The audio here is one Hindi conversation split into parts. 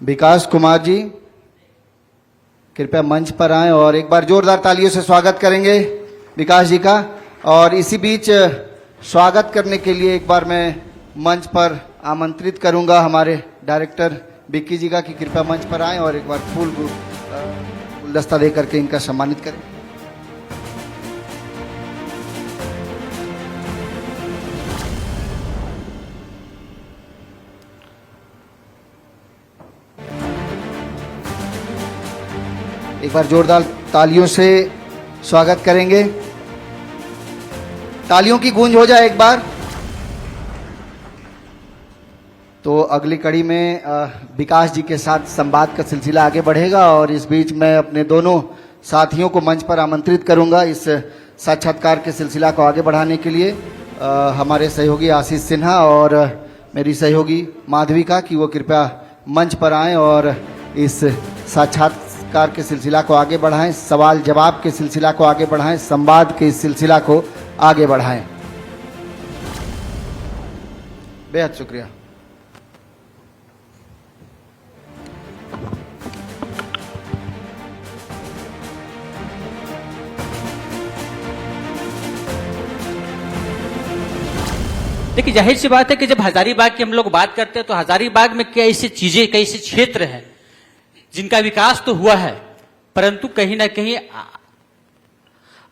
विकास कुमार जी कृपया मंच पर आएं और एक बार जोरदार तालियों से स्वागत करेंगे विकास जी का। और इसी बीच स्वागत करने के लिए एक बार मैं मंच पर आमंत्रित करूंगा हमारे डायरेक्टर बिक्की जी का कि कृपया मंच पर आएं और एक बार फूल गुलदस्ता दे करके इनका सम्मानित करें। एक बार जोरदार तालियों से स्वागत करेंगे। तालियों की गूंज हो जाए एक बार। तो अगली कड़ी में विकास जी के साथ संवाद का सिलसिला आगे बढ़ेगा और इस बीच मैं अपने दोनों साथियों को मंच पर आमंत्रित करूंगा इस साक्षात्कार के सिलसिला को आगे बढ़ाने के लिए। हमारे सहयोगी आशीष सिन्हा और मेरी सहयोगी माधविका की वो कृपया मंच पर आएं और इस साक्षात्कार के सिलसिला को आगे बढ़ाएं, सवाल जवाब के सिलसिला को आगे बढ़ाएं, संवाद के इस सिलसिला को आगे बढ़ाएं। बेहद शुक्रिया। देखिए, जाहिर सी बात है कि जब हजारीबाग की हम लोग बात करते हैं तो हजारीबाग में कई ऐसी चीजें, कई ऐसे क्षेत्र हैं जिनका विकास तो हुआ है, परंतु कहीं ना कहीं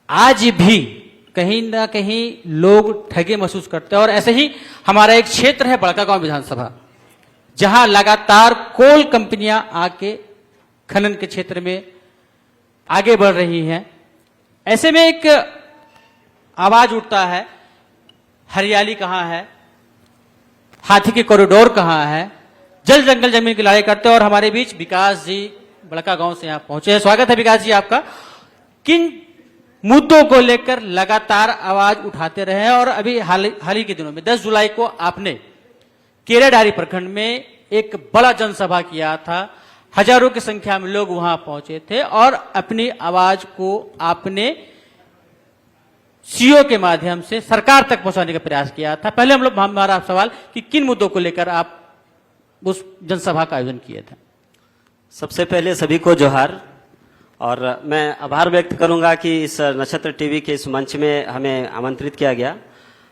आज भी कहीं ना कहीं लोग ठगे महसूस करते हैं। और ऐसे ही हमारा एक क्षेत्र है बड़कागांव विधानसभा, जहां लगातार कोल कंपनियां आके खनन के क्षेत्र में आगे बढ़ रही हैं। ऐसे में एक आवाज उठता है, हरियाली कहां है, हाथी के कॉरिडोर कहां है, जल जंगल जमीन की लड़ाई करते हैं। और हमारे बीच विकास जी बड़कागांव से यहां पहुंचे हैं। स्वागत है विकास जी आपका। किन मुद्दों को लेकर लगातार आवाज उठाते रहे हैं और अभी हाल ही के दिनों में 10 जुलाई को आपने केरेडारी प्रखंड में एक बड़ा जनसभा किया था, हजारों की संख्या में लोग वहां पहुंचे थे और अपनी आवाज को आपने सीओ के माध्यम से सरकार तक पहुंचाने का प्रयास किया था। पहले हम लोग हमारा सवाल कि किन मुद्दों को लेकर आप उस जनसभा का आयोजन किए थे। सबसे पहले सभी को जोहार, और मैं आभार व्यक्त करूंगा कि इस नक्षत्र टीवी के इस मंच में हमें आमंत्रित किया गया।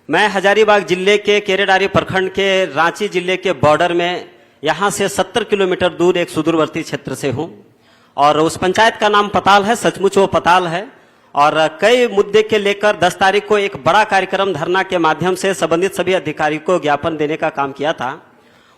मैं हजारीबाग जिले के केरेडारी प्रखंड के रांची जिले के बॉर्डर में यहां से 70 किलोमीटर दूर एक सुदूरवर्ती क्षेत्र से हूं और उस पंचायत का नाम पताल है। सचमुच वो पताल है और कई मुद्दे के लेकर 10 तारीख को एक बड़ा कार्यक्रम धरना के माध्यम से संबंधित सभी अधिकारियों को ज्ञापन देने का काम किया था।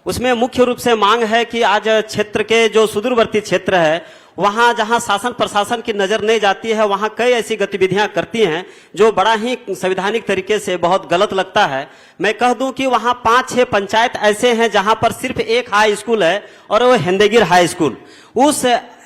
उसमें मुख्य रूप से मांग है कि आज क्षेत्र के जो सुदूरवर्ती क्षेत्र है वहां जहां शासन प्रशासन की नजर नहीं जाती है, वहां कई ऐसी गतिविधियां करती हैं जो बड़ा ही संवैधानिक तरीके से बहुत गलत लगता है। मैं कह दूं कि वहां 5-6 पंचायत ऐसे हैं जहां पर सिर्फ एक हाई स्कूल है और वो हिंदगिर हाई स्कूल। उस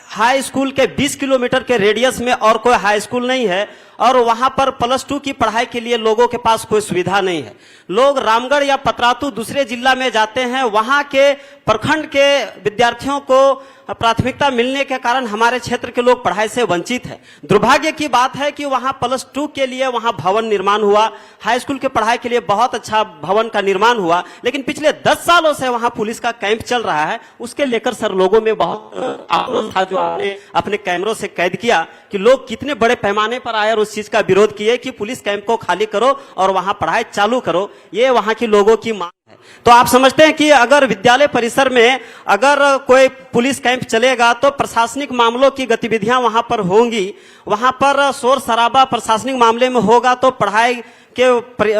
हाई स्कूल के 20 किलोमीटर के रेडियस में और कोई हाई स्कूल नहीं है और वहां पर +2 की पढ़ाई के लिए लोगों के पास कोई सुविधा नहीं है। लोग रामगढ़ या पतरातू दूसरे जिला में जाते हैं, वहां के प्रखंड के विद्यार्थियों को प्राथमिकता मिलने के कारण हमारे क्षेत्र के लोग पढ़ाई से वंचित है। दुर्भाग्य की बात है कि वहां +2 के लिए वहां भवन निर्माण हुआ, हाई स्कूल के पढ़ाई के लिए बहुत अच्छा भवन का निर्माण हुआ, लेकिन पिछले 10 सालों से वहां पुलिस का कैंप चल रहा है। उसके लेकर सर लोगों में बहुत आक्रोश था, जो आपने अपने कैमरों से कैद किया कि लोग कितने बड़े पैमाने पर आए और उस चीज का विरोध किए कि पुलिस कैंप को खाली करो और वहां पढ़ाई चालू करो। ये वहां के लोगों की मांग है। तो आप समझते हैं कि अगर विद्यालय परिसर में अगर कोई पुलिस कैंप चलेगा तो प्रशासनिक मामलों की गतिविधियां वहां पर होंगी, वहां पर शोर शराबा प्रशासनिक मामले में होगा तो पढ़ाई के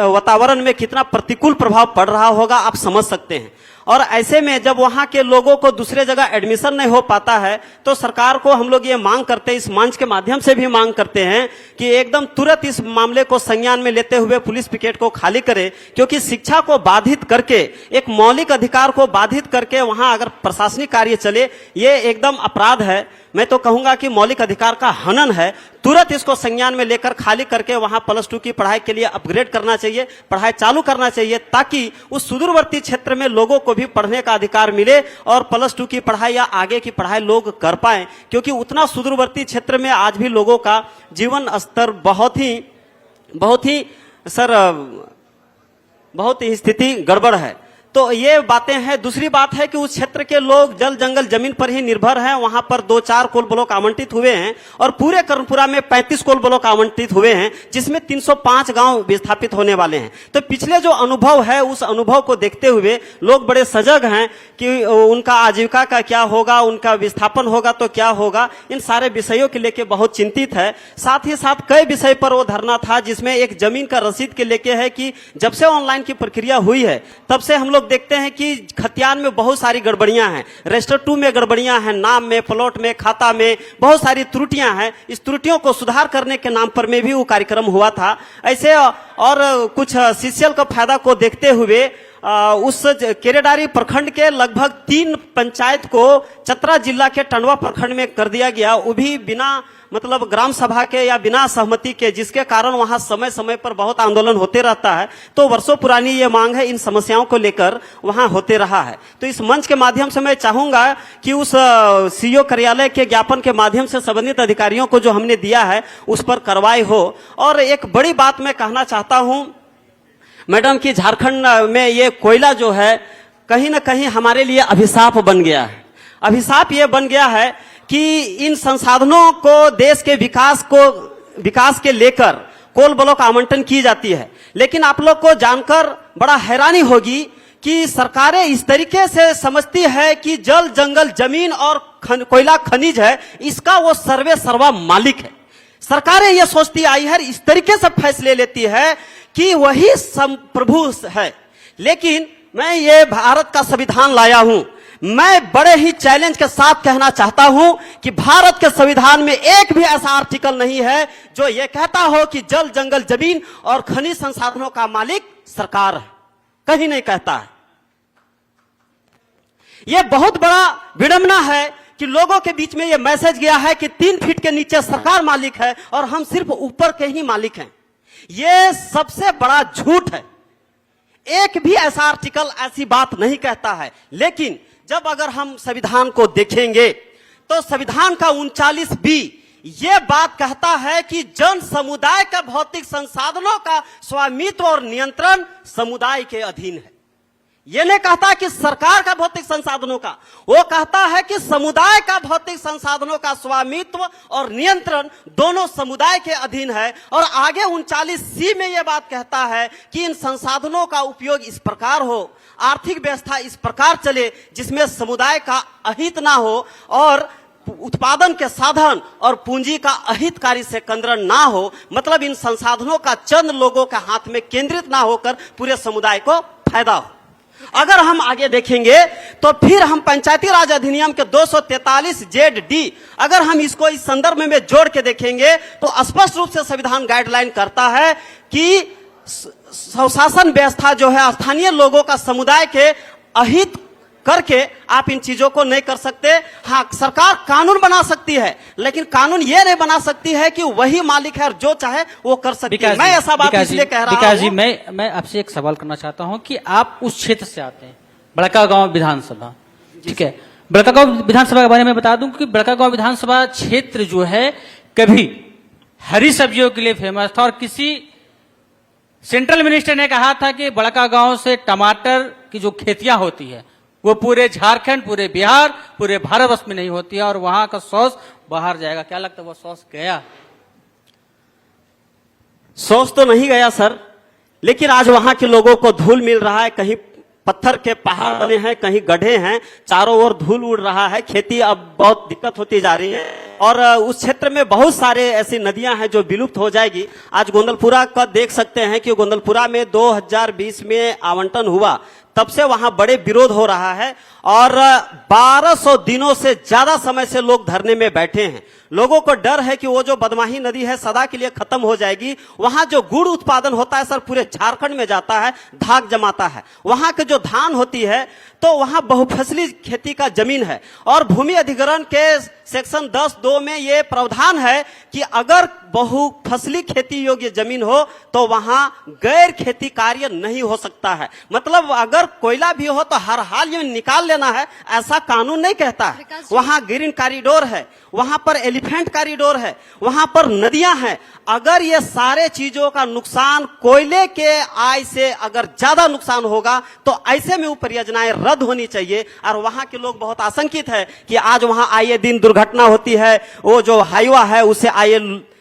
वातावरण में कितना प्रतिकूल प्रभाव पड़ रहा होगा आप समझ सकते हैं। और ऐसे में जब वहां के लोगों को दूसरे जगह एडमिशन नहीं हो पाता है तो सरकार को हम लोग ये मांग करते हैं, इस मंच के माध्यम से भी मांग करते हैं कि एकदम तुरंत इस मामले को संज्ञान में लेते हुए पुलिस पिकेट को खाली करे, क्योंकि शिक्षा को बाधित करके, एक मौलिक अधिकार को बाधित करके वहां अगर प्रशासनिक कार्य चले ये एकदम अपराध है। मैं तो कहूंगा कि मौलिक अधिकार का हनन है। तुरंत इसको संज्ञान में लेकर खाली करके वहां +2 की पढ़ाई के लिए अपग्रेड करना चाहिए, पढ़ाई चालू करना चाहिए, ताकि उस सुदूरवर्ती क्षेत्र में लोगों को भी पढ़ने का अधिकार मिले और +2 की पढ़ाई या आगे की पढ़ाई लोग कर पाए। क्योंकि उतना सुदूरवर्ती क्षेत्र में आज भी लोगों का जीवन स्तर बहुत ही सर बहुत ही स्थिति गड़बड़ है। तो ये बातें हैं। दूसरी बात है कि उस क्षेत्र के लोग जल जंगल जमीन पर ही निर्भर हैं। वहां पर 2-4 कोल ब्लॉक आवंटित हुए हैं और पूरे कर्णपुरा में 35 कोल ब्लॉक आवंटित हुए हैं, जिसमें 305 गांव विस्थापित होने वाले हैं। तो पिछले जो अनुभव है उस अनुभव को देखते हुए लोग बड़े सजग हैं कि उनका आजीविका का क्या होगा, उनका विस्थापन होगा तो क्या होगा, इन सारे विषयों के लेके बहुत चिंतित है। साथ ही साथ कई विषय पर वो धरना था, जिसमें एक जमीन का रसीद के लेके है कि जब से ऑनलाइन की प्रक्रिया हुई है तब से हम लोग देखते हैं कि खतियान में बहुत सारी गड़बड़ियां हैं, रजिस्टर 2 में गड़बड़ियां हैं, नाम में, प्लॉट में, खाता में बहुत सारी त्रुटियां हैं। इस त्रुटियों को सुधार करने के नाम पर में भी वो कार्यक्रम हुआ था। ऐसे और कुछ सीसीएल का फायदा को देखते हुए उस केरेडारी प्रखंड के लगभग 3 पंचायत को चतरा जिला के टंडवा प्रखंड में कर दिया गया, वो भी बिना मतलब ग्राम सभा के या बिना सहमति के, जिसके कारण वहां समय समय पर बहुत आंदोलन होते रहता है। तो वर्षों पुरानी ये मांग है, इन समस्याओं को लेकर वहां होते रहा है। तो इस मंच के माध्यम से मैं चाहूंगा कि उस सीईओ कार्यालय के ज्ञापन के माध्यम से संबंधित अधिकारियों को जो हमने दिया है उस पर कार्रवाई हो। और एक बड़ी बात मैं कहना चाहता हूं मैडम कि झारखंड में ये कोयला जो है कहीं ना कहीं हमारे लिए अभिशाप बन गया है। अभिशाप ये बन गया है कि इन संसाधनों को देश के विकास के लेकर कोल ब्लॉक आवंटन की जाती है, लेकिन आप लोग को जानकर बड़ा हैरानी होगी कि सरकारें इस तरीके से समझती है कि जल जंगल जमीन और कोयला खनिज है, इसका वो सर्वे सर्वा मालिक है। सरकारें ये सोचती आई है, इस तरीके से फैसले लेती है कि वही संप्रभु है। लेकिन मैं ये भारत का संविधान लाया हूं, मैं बड़े ही चैलेंज के साथ कहना चाहता हूं कि भारत के संविधान में एक भी ऐसा आर्टिकल नहीं है जो यह कहता हो कि जल जंगल जमीन और खनिज संसाधनों का मालिक सरकार है, कहीं नहीं कहता है। यह बहुत बड़ा विडंबना है कि लोगों के बीच में यह मैसेज गया है कि 3 फीट के नीचे सरकार मालिक है और हम सिर्फ ऊपर के ही मालिक हैं। यह सबसे बड़ा झूठ है। एक भी ऐसा आर्टिकल ऐसी बात नहीं कहता है। लेकिन जब अगर हम संविधान को देखेंगे तो संविधान का 39B ये बात कहता है कि जन समुदाय का भौतिक संसाधनों का स्वामित्व और नियंत्रण समुदाय के अधीन है। यह नहीं कहता कि सरकार का भौतिक संसाधनों का, वो कहता है कि समुदाय का भौतिक संसाधनों का स्वामित्व और नियंत्रण दोनों समुदाय के अधीन है। और आगे 39C में यह बात कहता है कि इन संसाधनों का उपयोग इस प्रकार हो, आर्थिक व्यवस्था इस प्रकार चले जिसमें समुदाय का अहित ना हो और उत्पादन के साधन और पूंजी का अहितकारी से केंद्रण ना हो। मतलब इन संसाधनों का चंद लोगों के हाथ में केंद्रित ना होकर पूरे समुदाय को फायदा हो। अगर हम आगे देखेंगे तो फिर हम पंचायती राज अधिनियम के 243 ZD अगर हम इसको इस संदर्भ में जोड़ के देखेंगे तो स्पष्ट रूप से संविधान गाइडलाइन करता है कि स्वशासन व्यवस्था जो है स्थानीय लोगों का समुदाय के अहित करके आप इन चीजों को नहीं कर सकते। हाँ, सरकार कानून बना सकती है, लेकिन कानून ये नहीं बना सकती है कि वही मालिक है और जो चाहे वो कर सकती है। मैं ऐसा बात इसलिए कह रहा हूं। विकास जी, मैं आपसे एक सवाल करना चाहता हूं कि आप उस क्षेत्र से आते हैं, बड़कागांव विधानसभा, ठीक है। बड़कागांव विधानसभा के बारे में बता दूं कि बड़कागांव विधानसभा क्षेत्र जो है कभी हरी सब्जियों के लिए फेमस था और किसी सेंट्रल मिनिस्टर ने कहा था कि बड़कागांव से टमाटर की जो खेतियां होती है वो पूरे झारखंड, पूरे बिहार, पूरे भारतवर्ष में नहीं होती है और वहां का सॉस बाहर जाएगा। क्या लगता है वो सॉस गया? सॉस तो नहीं गया सर, लेकिन आज वहां के लोगों को धूल मिल रहा है। कहीं पत्थर के पहाड़ बने हैं, कहीं गड्ढे हैं, चारों ओर धूल उड़ रहा है। खेती अब बहुत दिक्कत होती जा रही है और उस क्षेत्र में बहुत सारे ऐसी नदियां हैं जो विलुप्त हो जाएगी। आज गोंदलपुरा का देख सकते हैं कि गोंदलपुरा में 2020 में आवंटन हुआ, तब से वहां बड़े विरोध हो रहा है और 1200 दिनों से ज्यादा समय से लोग धरने में बैठे हैं। लोगों को डर है कि वो जो बदमाही नदी है सदा के लिए खत्म हो जाएगी। वहां जो गुड़ उत्पादन होता है सर पूरे झारखंड में जाता है, धाक जमाता है। वहां के जो धान होती है तो वहां बहुफसली खेती का जमीन है और भूमि अधिग्रहण के सेक्शन 10(2) में ये प्रावधान है कि अगर बहुफसली खेती योग्य जमीन हो तो वहां गैर खेती कार्य नहीं हो सकता है। मतलब अगर कोयला भी हो तो हर हाल में निकाल लेना है, ऐसा कानून नहीं कहता है। वहां ग्रीन कॉरिडोर है, वहां पर एलिफेंट कॉरिडोर है, वहां पर नदियां हैं। अगर ये सारे चीजों का नुकसान कोयले के आय से अगर ज्यादा नुकसान होगा तो ऐसे में वो परियोजनाएं रद्द होनी चाहिए। और वहां के लोग बहुत आशंकित है कि आज वहां आए दिन दुर्घटना होती है, वो जो हाईवा है उससे आए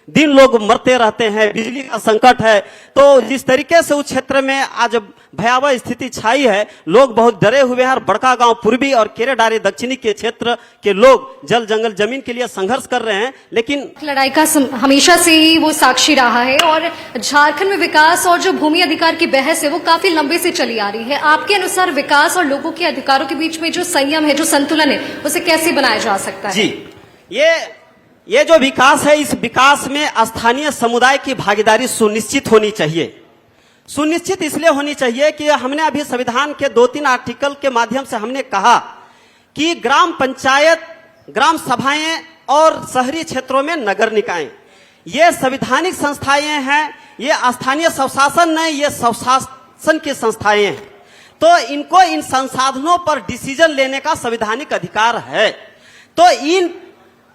दिन लोग मरते रहते हैं, बिजली का संकट है। तो जिस तरीके से उस क्षेत्र में आज भयावह स्थिति छाई है, लोग बहुत डरे हुए हैं। और बड़कागांव पूर्वी और केरेडारी दक्षिणी के क्षेत्र के लोग जल जंगल जमीन के लिए संघर्ष कर रहे हैं। लेकिन लड़ाई का हमेशा से ही वो साक्षी रहा है और झारखंड में विकास और जो भूमि अधिकार की बहस है वो काफी लंबे से चली आ रही है। आपके अनुसार विकास और लोगों के अधिकारों के बीच में जो संयम है, जो संतुलन है, उसे कैसे बनाया जा सकता है? जी, ये जो विकास है, इस विकास में स्थानीय समुदाय की भागीदारी सुनिश्चित होनी चाहिए। सुनिश्चित इसलिए होनी चाहिए कि हमने अभी संविधान के 2-3 आर्टिकल के माध्यम से हमने कहा कि ग्राम पंचायत, ग्राम सभाएं और शहरी क्षेत्रों में नगर निकाय, ये संवैधानिक संस्थाएं हैं, ये स्थानीय स्वशासन नहीं, ये स्वशासन की संस्थाएं हैं। तो इनको इन संसाधनों पर डिसीजन लेने का संवैधानिक अधिकार है। तो इन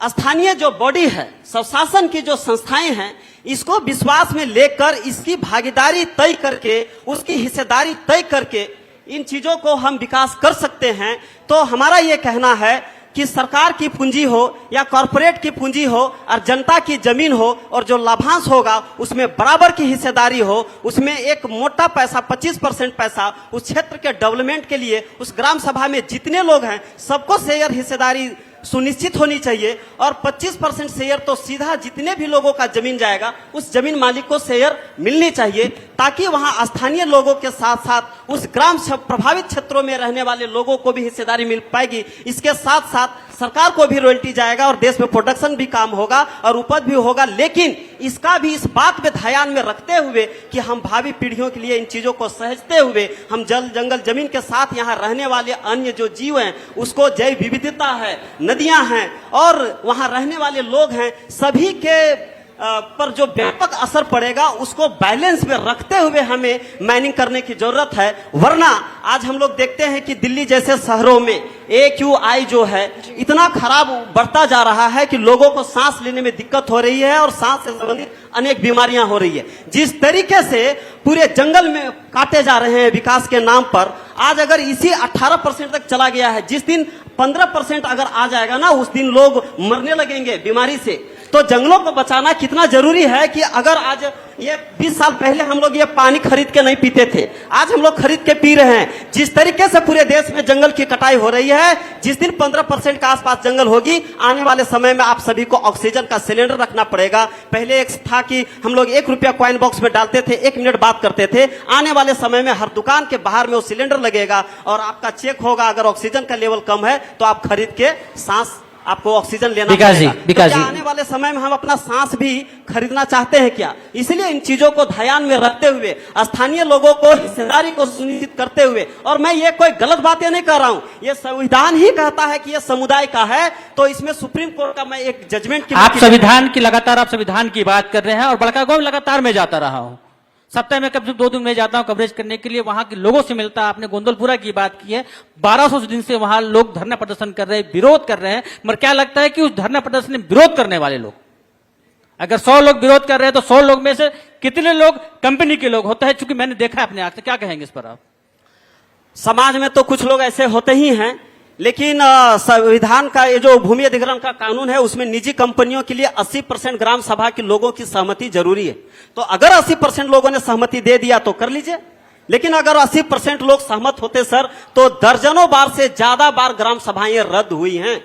स्थानीय जो बॉडी है, स्वशासन की जो संस्थाएं हैं, इसको विश्वास में लेकर इसकी भागीदारी तय करके, उसकी हिस्सेदारी तय करके इन चीजों को हम विकास कर सकते हैं। तो हमारा ये कहना है कि सरकार की पूंजी हो या कॉरपोरेट की पूंजी हो और जनता की जमीन हो और जो लाभांश होगा उसमें बराबर की हिस्सेदारी हो, उसमें एक मोटा पैसा 25% पैसा उस क्षेत्र के डेवलपमेंट के लिए उस ग्राम सभा में जितने लोग हैं सबको शेयर हिस्सेदारी सुनिश्चित होनी चाहिए। और 25% शेयर तो सीधा जितने भी लोगों का जमीन जाएगा उस जमीन मालिक को शेयर मिलनी चाहिए, ताकि वहां स्थानीय लोगों के साथ साथ उस ग्राम प्रभावित क्षेत्रों में रहने वाले लोगों को भी हिस्सेदारी मिल पाएगी। इसके साथ साथ सरकार को भी रॉयल्टी जाएगा और देश में प्रोडक्शन भी काम होगा और उपज भी होगा। लेकिन इसका भी इस बात पे ध्यान में रखते हुए कि हम भावी पीढ़ियों के लिए इन चीजों को सहजते हुए हम जल जंगल जमीन के साथ यहाँ रहने वाले अन्य जो जीव हैं उसको जैव विविधता है, नदियां हैं और वहां रहने वाले लोग हैं, सभी के पर जो व्यापक असर पड़ेगा उसको बैलेंस में रखते हुए हमें माइनिंग करने की जरूरत है। वरना आज हम लोग देखते हैं कि दिल्ली जैसे शहरों में AQI जो है इतना खराब बढ़ता जा रहा है कि लोगों को सांस लेने में दिक्कत हो रही है और सांस से संबंधित अनेक बीमारियां हो रही है। जिस तरीके से पूरे जंगल में काटे जा रहे हैं विकास के नाम पर, आज अगर इसी 18% तक चला गया है, जिस दिन 15% अगर आ जाएगा ना, उस दिन लोग मरने लगेंगे बीमारी से। तो जंगलों को बचाना कितना जरूरी है कि अगर आज ये 20 साल पहले हम लोग ये पानी खरीद के नहीं पीते थे, आज हम लोग खरीद के पी रहे हैं। जिस तरीके से पूरे देश में जंगल की कटाई हो रही है, जिस दिन 15% के आसपास जंगल होगी, आने वाले समय में आप सभी को ऑक्सीजन का सिलेंडर रखना पड़ेगा। पहले एक था कि हम लोग 1 रुपया कॉइन बॉक्स में डालते थे, 1 मिनट बात करते थे। आने वाले समय में हर दुकान के बाहर में वो सिलेंडर लगेगा और आपका चेक होगा, अगर ऑक्सीजन का लेवल कम है तो आप खरीद के सांस आपको ऑक्सीजन लेना पड़ेगा। तो क्या आने वाले समय में हम अपना सांस भी खरीदना चाहते हैं क्या? इसलिए इन चीजों को ध्यान में रखते हुए, स्थानीय लोगों को हिस्सेदारी को सुनिश्चित करते हुए, और मैं ये कोई गलत बातें नहीं कर रहा हूं, ये संविधान ही कहता है कि ये समुदाय का है, तो इसमें सुप्रीम कोर्ट का मैं एक जजमेंट की आप संविधान की लगातार आप संविधान की बात कर रहे हैं और बड़कागांव लगातार मैं जाता रहा हूं, सप्ताह में कब 2 दिन में जाता हूं कवरेज करने के लिए, वहां के लोगों से मिलता। आपने गोंदलपुरा की बात की है, 1200 दिन से वहां लोग धरना प्रदर्शन कर रहे हैं, विरोध कर रहे हैं। मगर क्या लगता है कि उस धरना प्रदर्शन में विरोध करने वाले लोग, अगर 100 लोग विरोध कर रहे हैं तो 100 लोग में से कितने लोग कंपनी के लोग होते हैं? चूंकि मैंने देखा है अपने आंख से। क्या कहेंगे इस पर आप? समाज में तो कुछ लोग ऐसे होते ही हैं, लेकिन संविधान का ये जो भूमि अधिग्रहण का कानून है उसमें निजी कंपनियों के लिए 80% ग्राम सभा के लोगों की सहमति जरूरी है। तो अगर 80% लोगों ने सहमति दे दिया तो कर लीजिए, लेकिन अगर 80% लोग सहमत होते सर, तो दर्जनों बार से ज्यादा बार ग्राम सभाएं रद्द हुई हैं।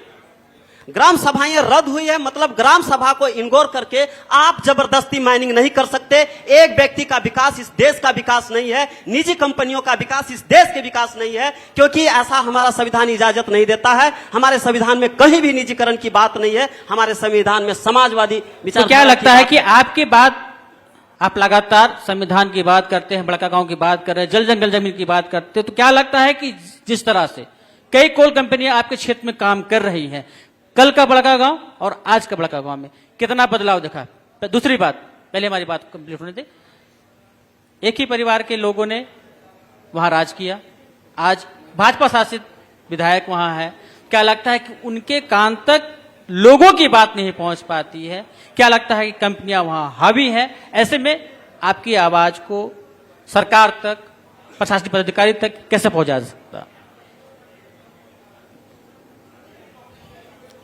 ग्राम सभाएं रद्द हुई है, मतलब ग्राम सभा को इनगोर करके आप जबरदस्ती माइनिंग नहीं कर सकते। एक व्यक्ति का विकास इस देश का विकास नहीं है, निजी कंपनियों का विकास इस देश के विकास नहीं है, क्योंकि ऐसा हमारा संविधान इजाजत नहीं देता है। हमारे संविधान में कहीं भी निजीकरण की बात नहीं है, हमारे संविधान में समाजवादी विचार। तो क्या लगता है कि आपके बात, आप लगातार संविधान की बात करते हैं, बड़कागांव की बात कर रहे हैं, जल जंगल जमीन की बात करते हैं, तो क्या लगता है कि जिस तरह से कई कोल कंपनियां आपके क्षेत्र में काम कर रही हैं, कल का बड़कागांव और आज का बड़कागांव में कितना बदलाव देखा? दूसरी बात, पहले हमारी बात कंप्लीट होने दे। एक ही परिवार के लोगों ने वहां राज किया, आज भाजपा शासित विधायक वहां है। क्या लगता है कि उनके कान तक लोगों की बात नहीं पहुंच पाती है? क्या लगता है कि कंपनियां वहां हावी हैं? ऐसे में आपकी आवाज को सरकार तक, प्रशासनिक पदाधिकारी तक कैसे पहुंचा सकता?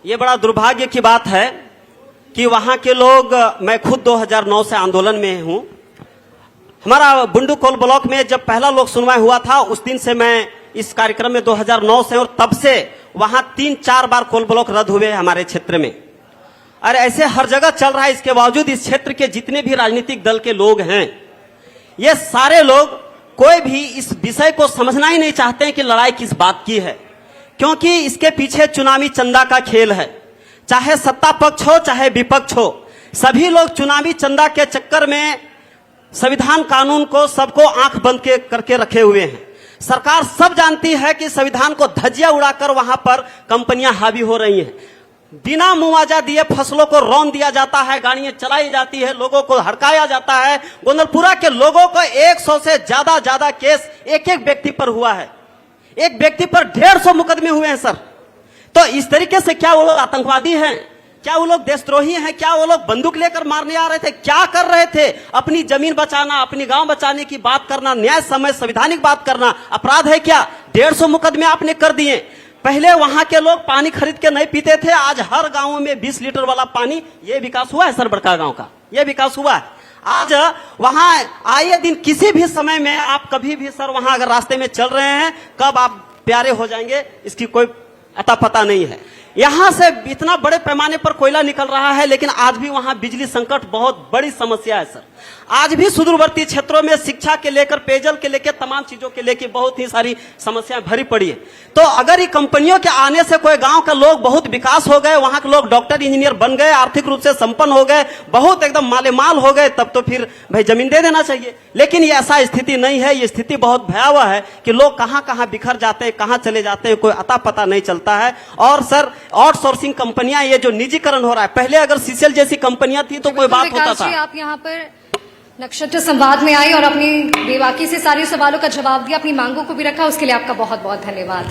ये बड़ा दुर्भाग्य की बात है कि वहां के लोग, मैं खुद 2009 से आंदोलन में हूं। हमारा बुंडू कोल ब्लॉक में जब पहला लोक सुनवाई हुआ था, उस दिन से मैं इस कार्यक्रम में 2009 से, और तब से वहां 3-4 बार कोल ब्लॉक रद्द हुए हमारे क्षेत्र में। और ऐसे हर जगह चल रहा है। इसके बावजूद इस क्षेत्र के जितने भी राजनीतिक दल के लोग हैं, ये सारे लोग कोई भी इस विषय को समझना ही नहीं चाहते हैं कि लड़ाई किस बात की है, क्योंकि इसके पीछे चुनावी चंदा का खेल है। चाहे सत्ता पक्ष हो चाहे विपक्ष हो, सभी लोग चुनावी चंदा के चक्कर में संविधान कानून को सबको आंख बंद करके रखे हुए हैं। सरकार सब जानती है कि संविधान को धज्जियां उड़ाकर वहां पर कंपनियां हावी हो रही हैं। बिना मुआवजा दिए फसलों को रौंद दिया जाता है, गाड़ियां चलाई जाती है, लोगों को हड़काया जाता है। गोंदलपुरा के लोगों को 100 से ज्यादा केस एक व्यक्ति पर हुआ है। एक व्यक्ति पर 150 मुकदमे हुए हैं सर। तो इस तरीके से क्या वो लोग आतंकवादी हैं? क्या वो लोग देशद्रोही हैं? क्या वो लोग बंदूक लेकर मारने आ रहे थे? क्या कर रहे थे? अपनी जमीन बचाना, अपनी गांव बचाने की बात करना, न्याय समय संवैधानिक बात करना अपराध है क्या? 150 मुकदमे आपने कर दिए। पहले वहां के लोग पानी खरीद के नहीं पीते थे, आज हर गांव में 20 लीटर वाला पानी। ये विकास हुआ है सर बड़का गांव का, ये विकास हुआ है। आज वहां आए दिन किसी भी समय में आप कभी भी सर वहां अगर रास्ते में चल रहे हैं, कब आप प्यारे हो जाएंगे इसकी कोई अता पता नहीं है। यहां से इतना बड़े पैमाने पर कोयला निकल रहा है, लेकिन आज भी वहां बिजली संकट बहुत बड़ी समस्या है सर। आज भी सुदूरवर्ती क्षेत्रों में शिक्षा के लेकर, पेयजल के लेकर, तमाम चीजों के लेकर बहुत ही सारी समस्याएं भरी पड़ी है। तो अगर ये कंपनियों के आने से कोई गांव का लोग बहुत विकास हो गए, वहां के लोग डॉक्टर इंजीनियर बन गए, आर्थिक रूप से संपन्न हो गए, बहुत एकदम मालेमाल हो गए, तब तो फिर भाई जमीन दे देना चाहिए। लेकिन ये ऐसा स्थिति नहीं है। ये स्थिति बहुत भयावह है कि लोग कहां कहां बिखर जाते हैं, कहां चले जाते हैं, कोई अता पता नहीं चलता है। और सर आउटसोर्सिंग कंपनियां, ये जो निजीकरण हो रहा है, पहले अगर सीसीएल जैसी कंपनियां थी तो कोई बात होता विकास था। जी, आप यहाँ पर नक्षत्र संवाद में आई और अपनी बेबाकी से सारे सवालों का जवाब दिया, अपनी मांगों को भी रखा, उसके लिए आपका बहुत बहुत धन्यवाद।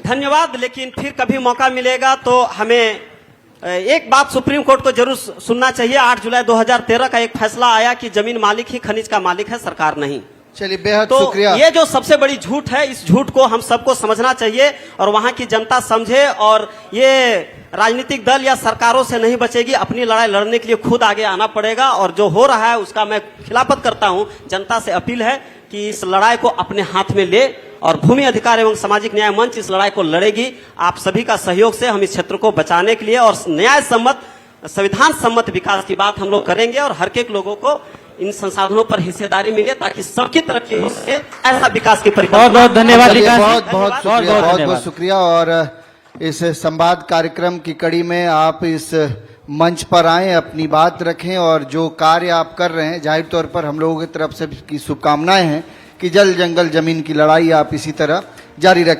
धन्यवाद। लेकिन फिर कभी मौका मिलेगा तो हमें एक बात सुप्रीम कोर्ट को जरूर सुनना चाहिए। 8 जुलाई 2013 का एक फैसला आया कि जमीन मालिक ही खनिज का मालिक है, सरकार नहीं। चलिए, बेहद तो शुक्रिया। ये जो सबसे बड़ी झूठ है, इस झूठ को हम सबको समझना चाहिए और वहां की जनता समझे। और ये राजनीतिक दल या सरकारों से नहीं बचेगी, अपनी लड़ाई लड़ने के लिए खुद आगे आना पड़ेगा। और जो हो रहा है उसका मैं खिलाफत करता हूं। जनता से अपील है कि इस लड़ाई को अपने हाथ में ले, और भूमि अधिकार एवं सामाजिक न्याय मंच इस लड़ाई को लड़ेगी। आप सभी का सहयोग से हम इस क्षेत्र को बचाने के लिए और न्याय सम्मत, संविधान सम्मत विकास की बात हम लोग करेंगे, और हर एक लोगों को इन संसाधनों पर हिस्सेदारी मिले ताकि सबकी तरक्की हो सके। ऐसा विकास की परिकल्पना। बहुत बहुत धन्यवाद चलिए, विकास जी। बहुत बहुत शुक्रिया, बहुत बहुत धन्यवाद। शुक्रिया। और इस संवाद कार्यक्रम की कड़ी में आप इस मंच पर आए, अपनी बात रखें, और जो कार्य आप कर रहे हैं, जाहिर तौर पर हम लोगों की तरफ से की शुभकामनाएं हैं कि जल जंगल जमीन की लड़ाई आप इसी तरह जारी रखें।